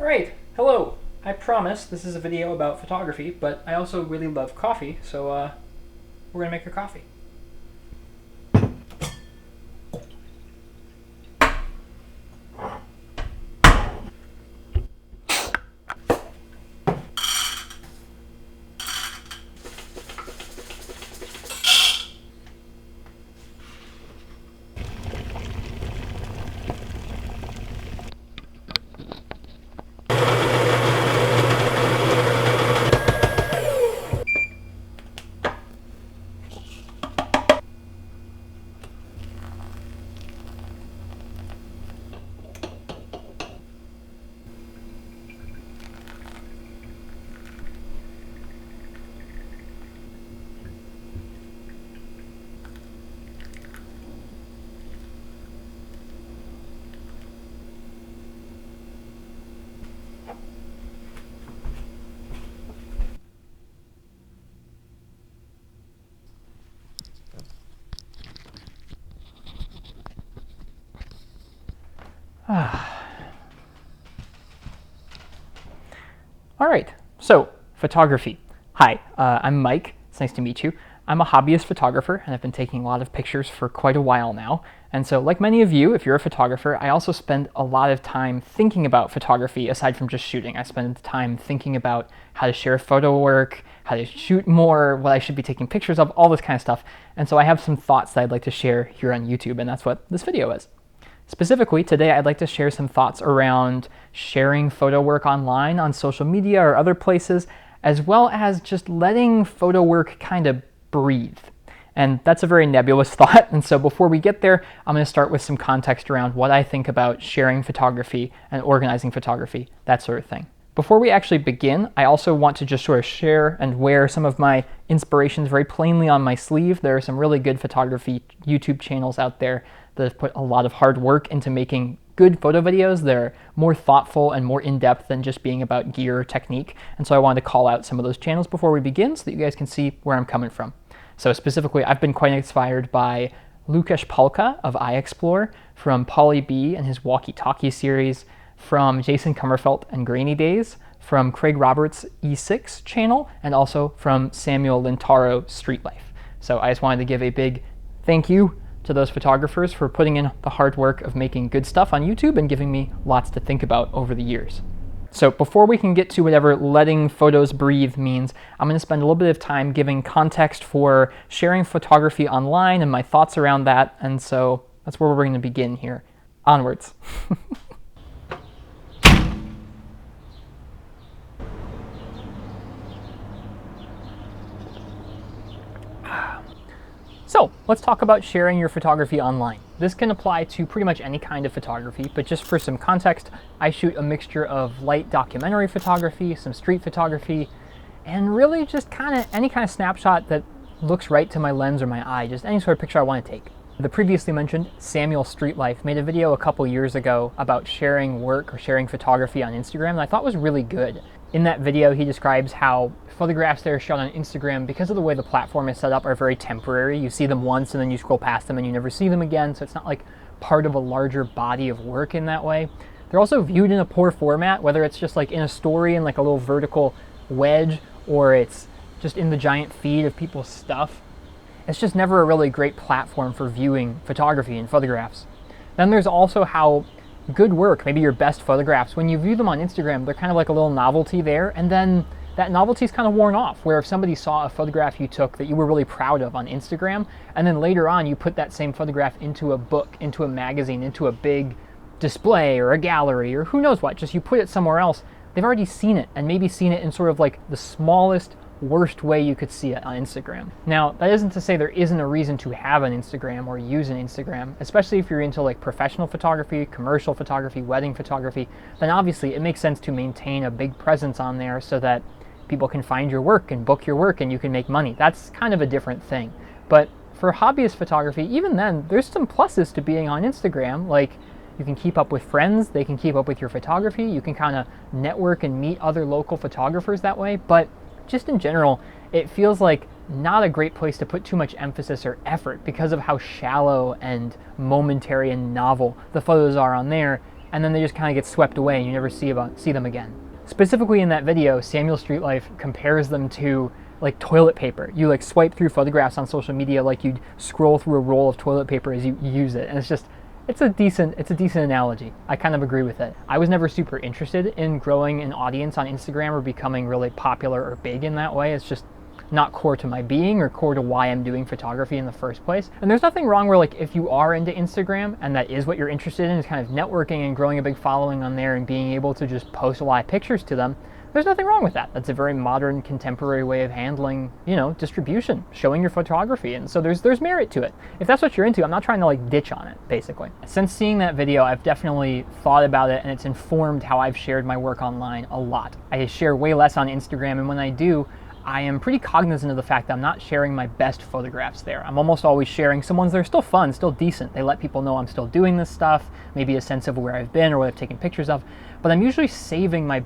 Alright, hello! I promise this is a video about photography, but I also really love coffee, so we're gonna make a coffee. Alright, so photography. Hi, I'm Mike. It's nice to meet you. I'm a hobbyist photographer and I've been taking a lot of pictures for quite a while now. And so like many of you, if you're a photographer, I also spend a lot of time thinking about photography aside from just shooting. I spend time thinking about how to share photo work, how to shoot more, what I should be taking pictures of, all this kind of stuff. And so I have some thoughts that I'd like to share here on YouTube, and that's what this video is. Specifically, today I'd like to share some thoughts around sharing photo work online on social media or other places, as well as just letting photo work kind of breathe. And that's a very nebulous thought, and so before we get there, I'm going to start with some context around what I think about sharing photography and organizing photography, that sort of thing. Before we actually begin, I also want to just sort of share and wear some of my inspirations very plainly on my sleeve. There are some really good photography YouTube channels out there that have put a lot of hard work into making good photo videos. They're more thoughtful and more in-depth than just being about gear or technique. And so I wanted to call out some of those channels before we begin so that you guys can see where I'm coming from. So specifically, I've been quite inspired by Lukasz Palka of iExplore, from Pauly B and his Walkie Talkie series, from Jason Kummerfelt and Grainy Days, from Craig Roberts' E6 channel, and also from Samuel Lintaro Street Life. So I just wanted to give a big thank you to those photographers for putting in the hard work of making good stuff on YouTube and giving me lots to think about over the years. So before we can get to whatever letting photos breathe means, I'm going to spend a little bit of time giving context for sharing photography online and my thoughts around that, and so that's where we're going to begin here. Onwards. So let's talk about sharing your photography online. This can apply to pretty much any kind of photography, but just for some context, I shoot a mixture of light documentary photography, some street photography, and really just any kind of snapshot that looks right to my lens or my eye, just any sort of picture I want to take. The previously mentioned Samuel Street Life made a video a couple years ago about sharing work or sharing photography on Instagram that I thought was really good. In that video, he describes how photographs that are shot on Instagram, because of the way the platform is set up, are very temporary. You see them once and then you scroll past them and you never see them again, so it's not like part of a larger body of work in that way. They're also viewed in a poor format, whether it's just like in a story in like a little vertical wedge, or it's just in the giant feed of people's stuff. It's just never a really great platform for viewing photography and photographs. Then there's also how good work, maybe your best photographs, when you view them on Instagram, they're kind of like a little novelty there, and then that novelty's kind of worn off, where if somebody saw a photograph you took that you were really proud of on Instagram, and then later on you put that same photograph into a book, into a magazine, into a big display or a gallery, or who knows what, just you put it somewhere else, they've already seen it, and maybe seen it in sort of like the smallest, worst way you could see it on Instagram. Now, that isn't to say there isn't a reason to have an Instagram or use an Instagram, especially if you're into like professional photography, commercial photography, wedding photography, then obviously it makes sense to maintain a big presence on there so that people can find your work and book your work and you can make money. That's kind of a different thing. But for hobbyist photography, even then, there's some pluses to being on Instagram. Like, you can keep up with friends, they can keep up with your photography, you can kind of network and meet other local photographers that way, but just in general, it feels like not a great place to put too much emphasis or effort because of how shallow and momentary and novel the photos are on there, and then they just kind of get swept away and you never see them again. Specifically in that video, Samuel Streetlife compares them to like toilet paper. You like swipe through photographs on social media like you'd scroll through a roll of toilet paper as you use it, and it's a decent analogy. I kind of agree with it. I was never super interested in growing an audience on Instagram or becoming really popular or big in that way. It's just not core to my being or core to why I'm doing photography in the first place. And there's nothing wrong where like if you are into Instagram and that is what you're interested in, is kind of networking and growing a big following on there and being able to just post a lot of pictures to them, there's nothing wrong with that. That's a very modern, contemporary way of handling, you know, distribution, showing your photography. And so there's merit to it. If that's what you're into, I'm not trying to like ditch on it, basically. Since seeing that video, I've definitely thought about it, and it's informed how I've shared my work online a lot. I share way less on Instagram, and when I do, I am pretty cognizant of the fact that I'm not sharing my best photographs there. I'm almost always sharing some ones that are still fun, still decent. They let people know I'm still doing this stuff, maybe a sense of where I've been or what I've taken pictures of. But I'm usually saving my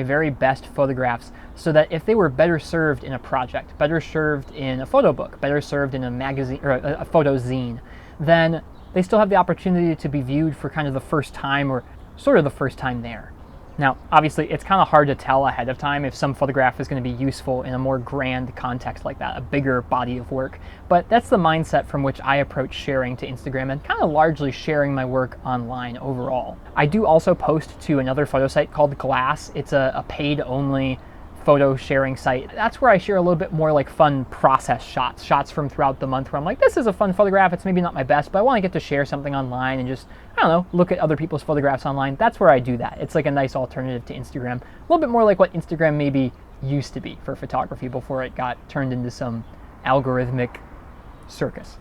very best photographs so that if they were better served in a project, better served in a photo book, better served in a magazine or a photo zine, then they still have the opportunity to be viewed for kind of the first time, or sort of the first time there. Now, obviously, it's kind of hard to tell ahead of time if some photograph is going to be useful in a more grand context like that, a bigger body of work. But that's the mindset from which I approach sharing to Instagram and kind of largely sharing my work online overall. I do also post to another photo site called Glass. It's a paid-only photo sharing site. That's where I share a little bit more like fun process shots from throughout the month where I'm like, this is a fun photograph. It's maybe not my best, but I want to get to share something online and just, I don't know, look at other people's photographs online. That's where I do that. It's like a nice alternative to Instagram. A little bit more like what Instagram maybe used to be for photography before it got turned into some algorithmic circus.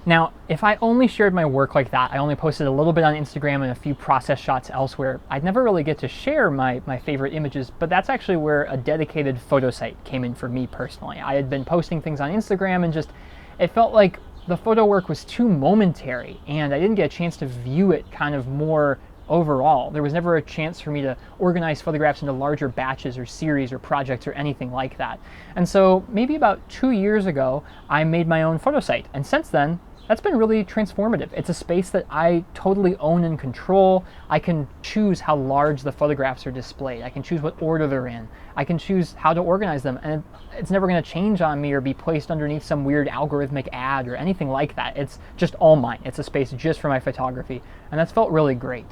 Now, if I only shared my work like that, I only posted a little bit on Instagram and a few process shots elsewhere, I'd never really get to share my favorite images, but that's actually where a dedicated photo site came in for me personally. I had been posting things on Instagram and just, it felt like the photo work was too momentary and I didn't get a chance to view it kind of more overall. There was never a chance for me to organize photographs into larger batches or series or projects or anything like that. And so maybe about 2 years ago, I made my own photo site. And since then, that's been really transformative. It's a space that I totally own and control. I can choose how large the photographs are displayed. I can choose what order they're in. I can choose how to organize them. And it's never going to change on me or be placed underneath some weird algorithmic ad or anything like that. It's just all mine. It's a space just for my photography. And that's felt really great.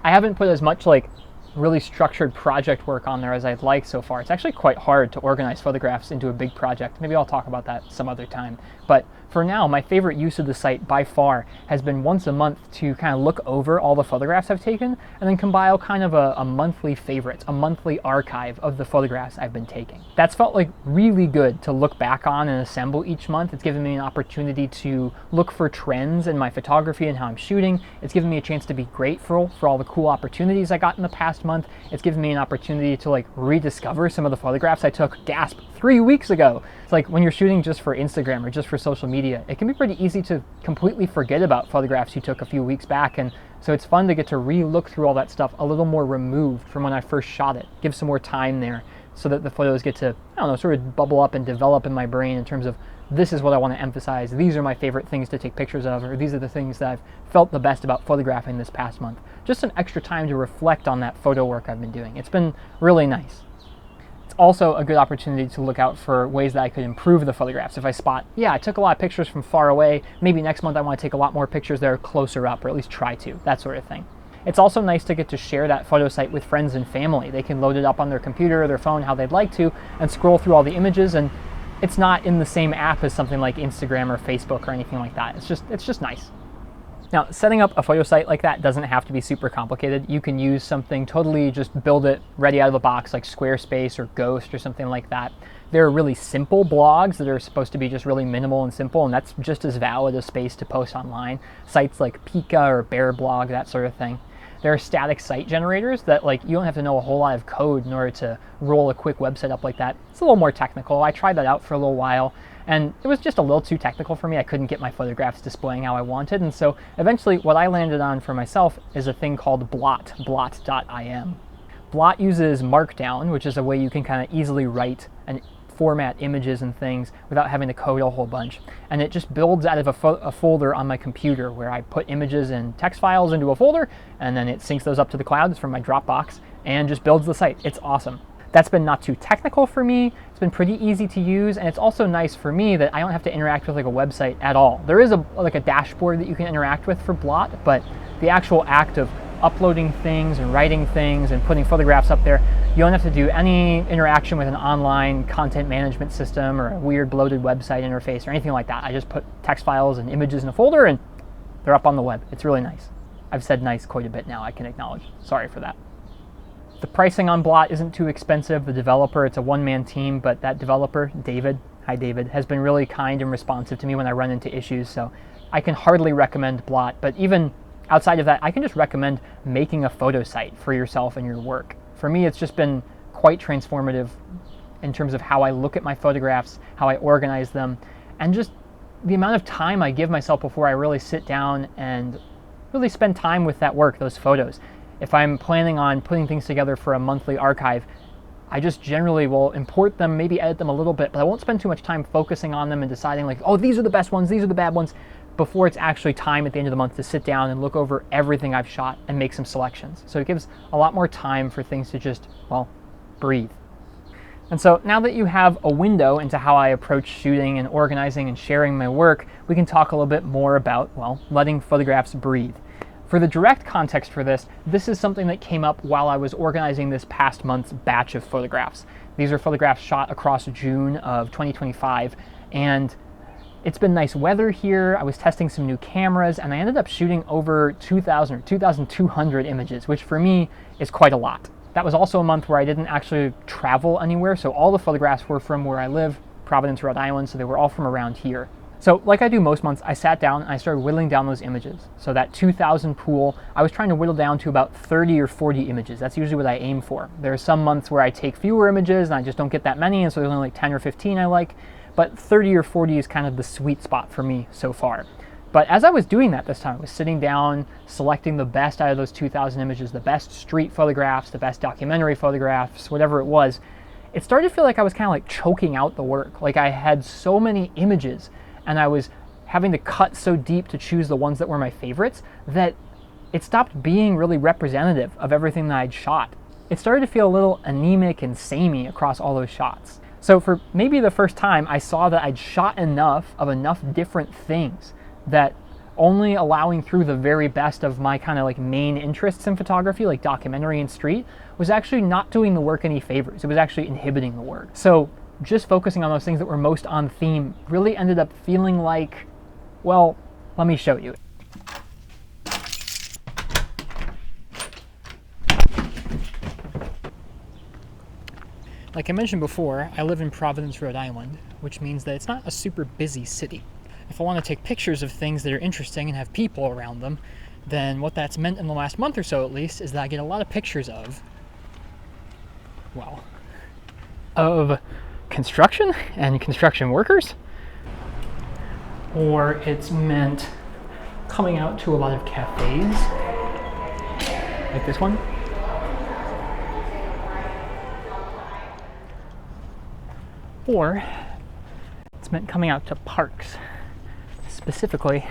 I haven't put as much like really structured project work on there as I'd like so far. It's actually quite hard to organize photographs into a big project. Maybe I'll talk about that some other time. But for now, my favorite use of the site by far has been once a month to kind of look over all the photographs I've taken and then compile kind of a monthly favorites, a monthly archive of the photographs I've been taking. That's felt like really good to look back on and assemble each month. It's given me an opportunity to look for trends in my photography and how I'm shooting. It's given me a chance to be grateful for all the cool opportunities I got in the past month. It's given me an opportunity to like rediscover some of the photographs I took, gasp, 3 weeks ago. It's like when you're shooting just for Instagram or just for social media, it can be pretty easy to completely forget about photographs you took a few weeks back. And so it's fun to get to re-look through all that stuff a little more removed from when I first shot it. Give some more time there so that the photos get to, I don't know, sort of bubble up and develop in my brain in terms of this is what I want to emphasize. These are my favorite things to take pictures of, or these are the things that I've felt the best about photographing this past month. Just some extra time to reflect on that photo work I've been doing. It's been really nice. It's also a good opportunity to look out for ways that I could improve the photographs. If I spot, yeah, I took a lot of pictures from far away, maybe next month I want to take a lot more pictures that are closer up, or at least try to, that sort of thing. It's also nice to get to share that photo site with friends and family. They can load it up on their computer or their phone how they'd like to and scroll through all the images, and it's not in the same app as something like Instagram or Facebook or anything like that. It's just nice. Now, setting up a photo site like that doesn't have to be super complicated. You can use something totally, just build it ready out of the box like Squarespace or Ghost or something like that. There are really simple blogs that are supposed to be just really minimal and simple, and that's just as valid a space to post online. Sites like Pika or Bearblog, that sort of thing. There are static site generators that like you don't have to know a whole lot of code in order to roll a quick website up like that. It's a little more technical. I tried that out for a little while and it was just a little too technical for me. I couldn't get my photographs displaying how I wanted, and so eventually what I landed on for myself is a thing called blot.im. Blot uses Markdown, which is a way you can kind of easily write a format images and things without having to code a whole bunch. And it just builds out of a folder on my computer where I put images and text files into a folder, and then it syncs those up to the cloud from my Dropbox and just builds the site. It's awesome. That's been not too technical for me. It's been pretty easy to use, and it's also nice for me that I don't have to interact with like a website at all. There is like a dashboard that you can interact with for Blot, but the actual act of uploading things and writing things and putting photographs up there, you don't have to do any interaction with an online content management system or a weird bloated website interface or anything like that. I just put text files and images in a folder and they're up on the web. It's really nice. I've said nice quite a bit now, I can acknowledge. Sorry for that. The pricing on Blot isn't too expensive. The developer, it's a one-man team, but that developer, David, hi David, has been really kind and responsive to me when I run into issues, so I can hardly recommend Blot, but even outside of that, I can just recommend making a photo site for yourself and your work. For me, it's just been quite transformative in terms of how I look at my photographs, how I organize them, and just the amount of time I give myself before I really sit down and really spend time with that work, those photos. If I'm planning on putting things together for a monthly archive, I just generally will import them, maybe edit them a little bit, but I won't spend too much time focusing on them and deciding like, oh, these are the best ones, these are the bad ones, before it's actually time at the end of the month to sit down and look over everything I've shot and make some selections. So it gives a lot more time for things to just, well, breathe. And so now that you have a window into how I approach shooting and organizing and sharing my work, we can talk a little bit more about, well, letting photographs breathe. For the direct context for this, this is something that came up while I was organizing this past month's batch of photographs. These are photographs shot across June of 2025, and it's been nice weather here. I was testing some new cameras, and I ended up shooting over 2,000 or 2,200 images, which for me is quite a lot. That was also a month where I didn't actually travel anywhere, so all the photographs were from where I live, Providence, Rhode Island, so they were all from around here. So like I do most months, I sat down and I started whittling down those images. So that 2,000 pool, I was trying to whittle down to about 30 or 40 images. That's usually what I aim for. There are some months where I take fewer images and I just don't get that many, and so there's only like 10 or 15 I like. But 30 or 40 is kind of the sweet spot for me so far. But as I was doing that this time, I was sitting down, selecting the best out of those 2,000 images, the best street photographs, the best documentary photographs, whatever it was, it started to feel like I was kind of like choking out the work. Like I had so many images and I was having to cut so deep to choose the ones that were my favorites that it stopped being really representative of everything that I'd shot. It started to feel a little anemic and samey across all those shots. So for maybe the first time, I saw that I'd shot enough of enough different things that only allowing through the very best of my kind of like main interests in photography, like documentary and street, was actually not doing the work any favors. It was actually inhibiting the work. So just focusing on those things that were most on theme really ended up feeling like, well, let me show you. Like I mentioned before, I live in Providence, Rhode Island, which means that it's not a super busy city. If I want to take pictures of things that are interesting and have people around them, then what that's meant in the last month or so at least is that I get a lot of pictures of, well, of construction and construction workers. Or it's meant coming out to a lot of cafes, like this one. Or it's meant coming out to parks, specifically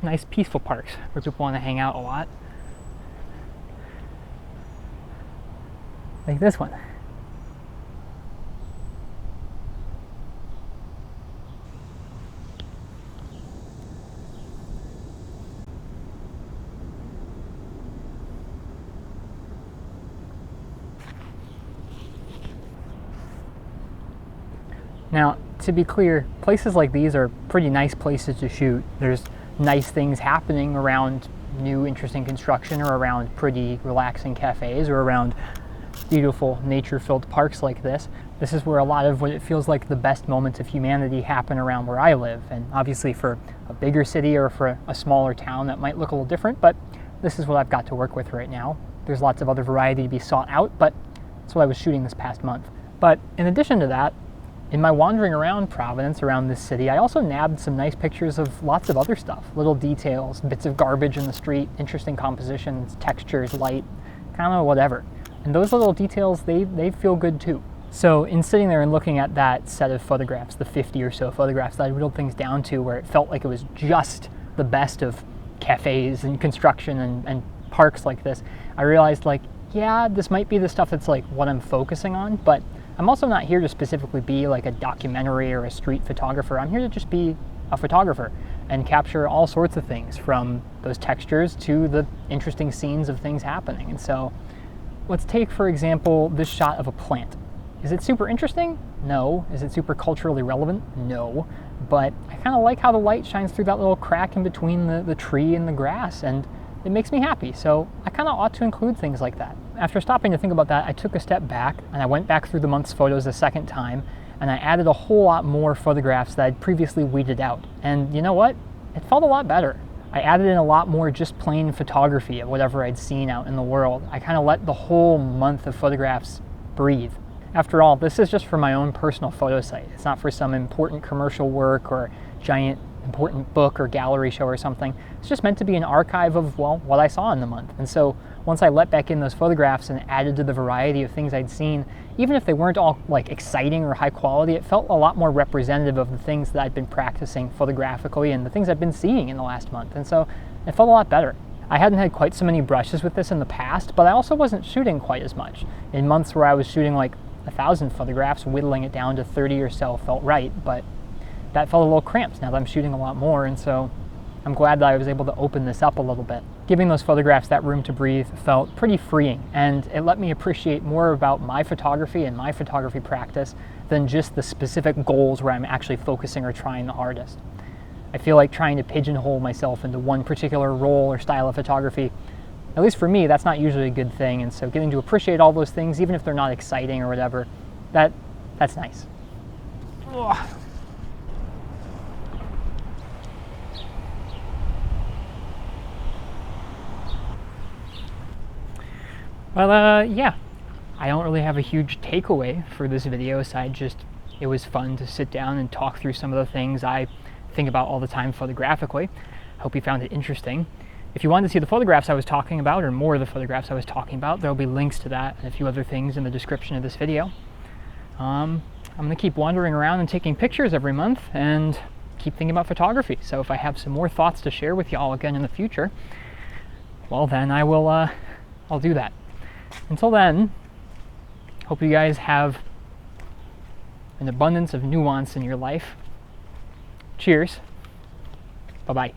nice peaceful parks where people want to hang out a lot. Like this one. Now, to be clear, places like these are pretty nice places to shoot. There's nice things happening around new interesting construction, or around pretty relaxing cafes, or around beautiful nature-filled parks like this. This is where a lot of what it feels like the best moments of humanity happen around where I live. And obviously for a bigger city or for a smaller town that might look a little different, but this is what I've got to work with right now. There's lots of other variety to be sought out, but that's what I was shooting this past month. But in addition to that, in my wandering around Providence, around this city, I also nabbed some nice pictures of lots of other stuff. Little details, bits of garbage in the street, interesting compositions, textures, light, kind of whatever. And those little details, they feel good too. So in sitting there and looking at that set of photographs, the 50 or so photographs that I whittled things down to where it felt like it was just the best of cafes and construction and parks like this, I realized like, yeah, this might be the stuff that's like what I'm focusing on, but I'm also not here to specifically be like a documentary or a street photographer. I'm here to just be a photographer and capture all sorts of things, from those textures to the interesting scenes of things happening. And so let's take, for example, this shot of a plant. Is it super interesting? No. Is it super culturally relevant? No. But I kind of like how the light shines through that little crack in between the tree and the grass, and it makes me happy. So I kind of ought to include things like that. After stopping to think about that, I took a step back and I went back through the month's photos a second time, and I added a whole lot more photographs that I'd previously weeded out. And you know what? It felt a lot better. I added in a lot more just plain photography of whatever I'd seen out in the world. I kind of let the whole month of photographs breathe. After all, this is just for my own personal photo site. It's not for some important commercial work or giant important book or gallery show or something. It's just meant to be an archive of, well, what I saw in the month. And so once I let back in those photographs and added to the variety of things I'd seen, even if they weren't all like exciting or high quality, it felt a lot more representative of the things that I'd been practicing photographically and the things I've been seeing in the last month. And so it felt a lot better. I hadn't had quite so many brushes with this in the past, but I also wasn't shooting quite as much. In months where I was shooting like 1,000 photographs, whittling it down to 30 or so felt right, but that felt a little cramped now that I'm shooting a lot more, and so I'm glad that I was able to open this up a little bit. Giving those photographs that room to breathe felt pretty freeing, and it let me appreciate more about my photography and my photography practice than just the specific goals where I'm actually focusing or trying the hardest. I feel like trying to pigeonhole myself into one particular role or style of photography, at least for me, that's not usually a good thing, and so getting to appreciate all those things, even if they're not exciting or whatever, that's nice. Ugh. Well, yeah, I don't really have a huge takeaway for this video aside just it was fun to sit down and talk through some of the things I think about all the time photographically. Hope you found it interesting. If you wanted to see the photographs I was talking about, or more of the photographs I was talking about, there will be links to that and a few other things in the description of this video. I'm going to keep wandering around and taking pictures every month and keep thinking about photography. So if I have some more thoughts to share with y'all again in the future, well then I'll do that. Until then, hope you guys have an abundance of nuance in your life. Cheers. Bye-bye.